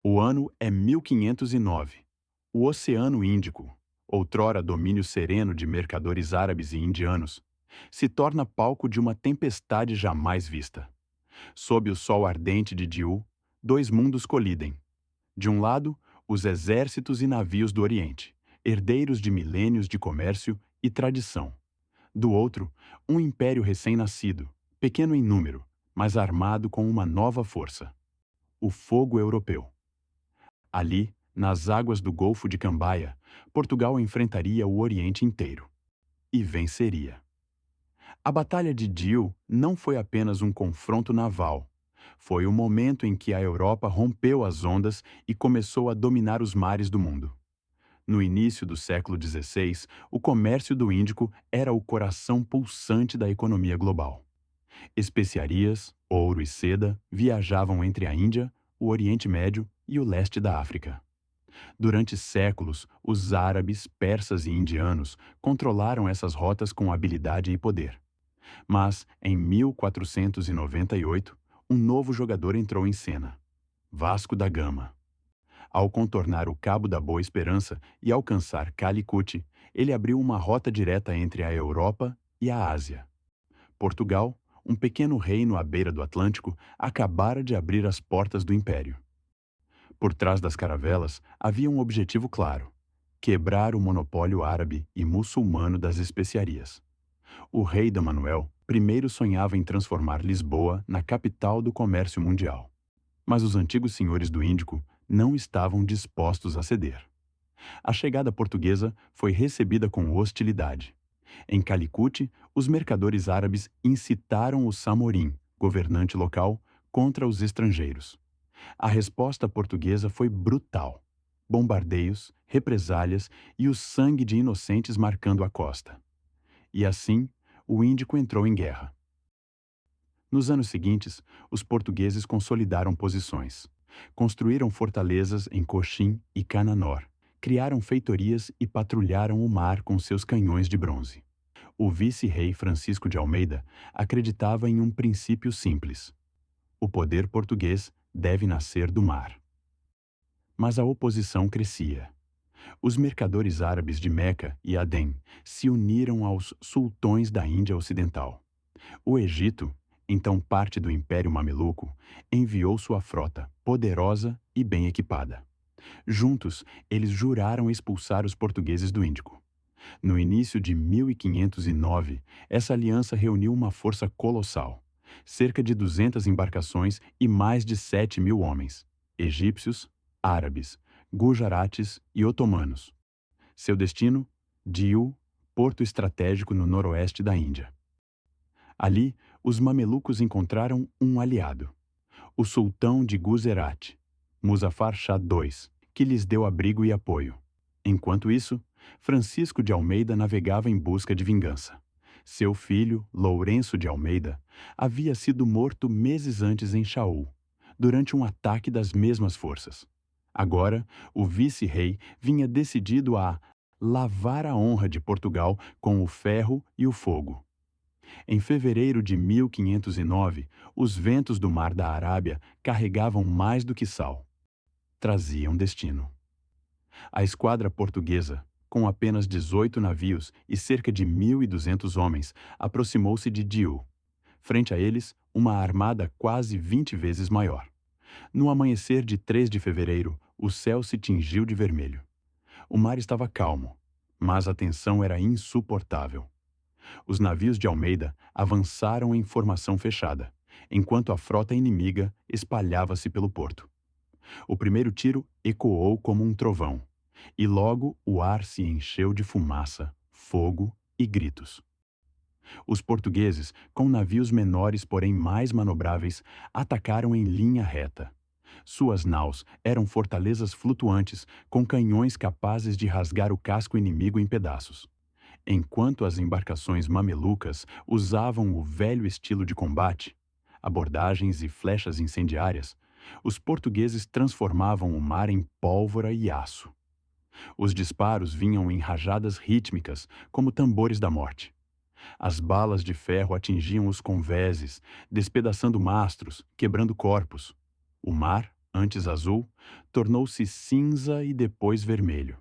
O ano é 1509. O Oceano Índico, outrora domínio sereno de mercadores árabes e indianos, se torna palco de uma tempestade jamais vista. Sob o sol ardente de Diu, dois mundos colidem. De um lado, os exércitos e navios do Oriente, herdeiros de milênios de comércio e tradição. Do outro, um império recém-nascido, pequeno em número, mas armado com uma nova força: o fogo europeu. Ali, nas águas do Golfo de Cambaia, Portugal enfrentaria o Oriente inteiro. E venceria. A Batalha de Diu não foi apenas um confronto naval. Foi o momento em que a Europa rompeu as ondas e começou a dominar os mares do mundo. No início do século XVI, o comércio do Índico era o coração pulsante da economia global. Especiarias, ouro e seda viajavam entre a Índia, o Oriente Médio e o leste da África. Durante séculos, os árabes, persas e indianos controlaram essas rotas com habilidade e poder. Mas, em 1498, um novo jogador entrou em cena: Vasco da Gama. Ao contornar o Cabo da Boa Esperança e alcançar Calicut, ele abriu uma rota direta entre a Europa e a Ásia. Portugal, um pequeno reino à beira do Atlântico, acabara de abrir as portas do império. Por trás das caravelas havia um objetivo claro: quebrar o monopólio árabe e muçulmano das especiarias. O rei Dom Manuel primeiro sonhava em transformar Lisboa na capital do comércio mundial. Mas os antigos senhores do Índico não estavam dispostos a ceder. A chegada portuguesa foi recebida com hostilidade. Em Calicut, os mercadores árabes incitaram o Samorim, governante local, contra os estrangeiros. A resposta portuguesa foi brutal: bombardeios, represálias e o sangue de inocentes marcando a costa. E assim, o Índico entrou em guerra. Nos anos seguintes, os portugueses consolidaram posições. Construíram fortalezas em Coxim e Cananor. Criaram feitorias e patrulharam o mar com seus canhões de bronze. O vice-rei Francisco de Almeida acreditava em um princípio simples: o poder português deve nascer do mar. Mas a oposição crescia. Os mercadores árabes de Meca e Adém se uniram aos sultões da Índia Ocidental. O Egito, então parte do Império Mameluco, enviou sua frota, poderosa e bem equipada. Juntos, eles juraram expulsar os portugueses do Índico. No início de 1509, essa aliança reuniu uma força colossal: cerca de 200 embarcações e mais de 7.000 homens, egípcios, árabes, gujarates e otomanos. Seu destino? Diu, porto estratégico no noroeste da Índia. Ali, os mamelucos encontraram um aliado: o sultão de Guzerat, Muzaffar Shah II, que lhes deu abrigo e apoio. Enquanto isso, Francisco de Almeida navegava em busca de vingança. Seu filho, Lourenço de Almeida, havia sido morto meses antes em Chaul, durante um ataque das mesmas forças. Agora, o vice-rei vinha decidido a lavar a honra de Portugal com o ferro e o fogo. Em fevereiro de 1509, os ventos do Mar da Arábia carregavam mais do que sal. Traziam destino. A esquadra portuguesa, com apenas 18 navios e cerca de 1.200 homens, aproximou-se de Diu. Frente a eles, uma armada quase 20 vezes maior. No amanhecer de 3 de fevereiro, o céu se tingiu de vermelho. O mar estava calmo, mas a tensão era insuportável. Os navios de Almeida avançaram em formação fechada, enquanto a frota inimiga espalhava-se pelo porto. O primeiro tiro ecoou como um trovão, e logo o ar se encheu de fumaça, fogo e gritos. Os portugueses, com navios menores porém mais manobráveis, atacaram em linha reta. Suas naus eram fortalezas flutuantes com canhões capazes de rasgar o casco inimigo em pedaços. Enquanto as embarcações mamelucas usavam o velho estilo de combate, abordagens e flechas incendiárias, os portugueses transformavam o mar em pólvora e aço. Os disparos vinham em rajadas rítmicas, como tambores da morte. As balas de ferro atingiam os convéses, despedaçando mastros, quebrando corpos. O mar antes azul, tornou-se cinza e depois vermelho.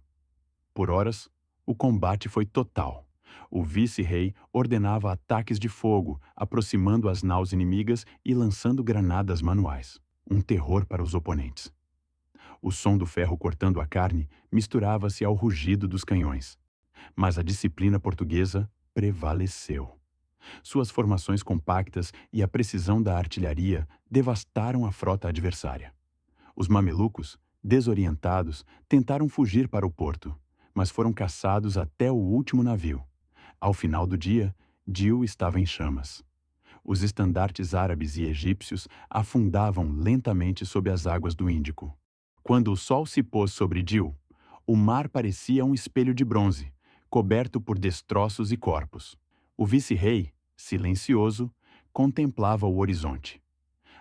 Por horas, o combate foi total. O vice-rei ordenava ataques de fogo, aproximando as naus inimigas e lançando granadas manuais. Um terror para os oponentes. O som do ferro cortando a carne misturava-se ao rugido dos canhões. Mas a disciplina portuguesa prevaleceu. Suas formações compactas e a precisão da artilharia devastaram a frota adversária. Os mamelucos, desorientados, tentaram fugir para o porto, mas foram caçados até o último navio. Ao final do dia, Dil estava em chamas. Os estandartes árabes e egípcios afundavam lentamente sob as águas do Índico. Quando o sol se pôs sobre Dil, o mar parecia um espelho de bronze, coberto por destroços e corpos. O vice-rei, silencioso, contemplava o horizonte.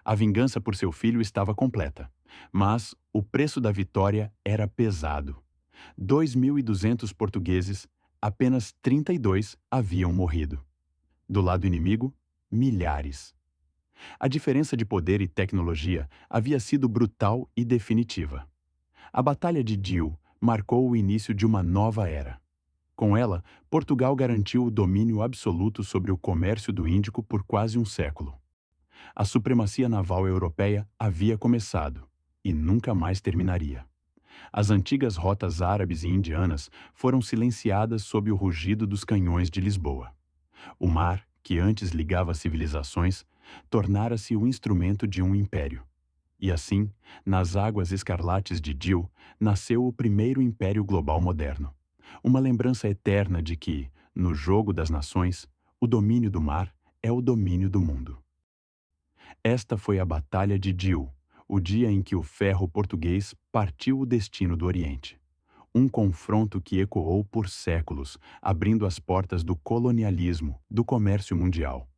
A vingança por seu filho estava completa, mas o preço da vitória era pesado. 2.200 portugueses, apenas 32 haviam morrido. Do lado inimigo, milhares. A diferença de poder e tecnologia havia sido brutal e definitiva. A Batalha de Dil marcou o início de uma nova era. Com ela, Portugal garantiu o domínio absoluto sobre o comércio do Índico por quase um século. A supremacia naval europeia havia começado e nunca mais terminaria. As antigas rotas árabes e indianas foram silenciadas sob o rugido dos canhões de Lisboa. O mar, que antes ligava civilizações, tornara-se o instrumento de um império. E assim, nas águas escarlates de Dil, nasceu o primeiro império global moderno. Uma lembrança eterna de que, no jogo das nações, o domínio do mar é o domínio do mundo. Esta foi a Batalha de Dil, o dia em que o ferro português partiu o destino do Oriente. Um confronto que ecoou por séculos, abrindo as portas do colonialismo, do comércio mundial,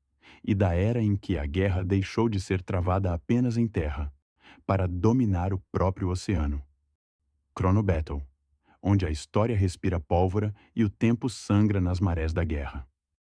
e da era em que a guerra deixou de ser travada apenas em terra, para dominar o próprio oceano. Chrono Battle, onde a história respira pólvora e o tempo sangra nas marés da guerra.